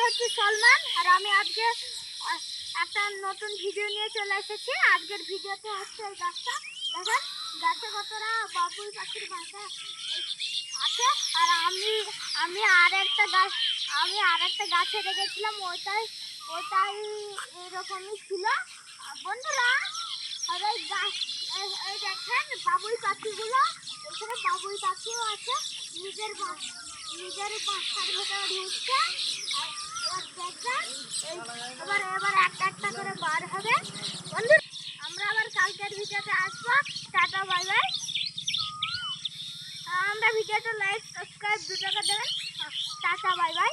হচ্ছে সলমান আর আমি আজকে একটা নতুন ভিডিও নিয়ে চলে এসেছি। আজকের ভিডিওতে হচ্ছে এই গাছটা দেখেন, গাছে কতটা বাবুই পাখির বাসা আছে। আর আমি আর একটা গাছে রেখেছিলাম, ওটাই এরকমই ছিল বন্ধুরা। আর এই গাছ এই দেখেন বাবুই পাখিগুলো, এখানে বাবুই পাখিও আছে, নিজের বাসার ভেতরে ঢুকছে। এবার একটা একটা করে বার হবে বন্ধু। আমরা আবার কালকের ভিডিওতে আসবো। Tata bye bye. আমরা ভিডিওটা লাইক সাবস্ক্রাইব দুটোকে দেবেন। Tata bye bye.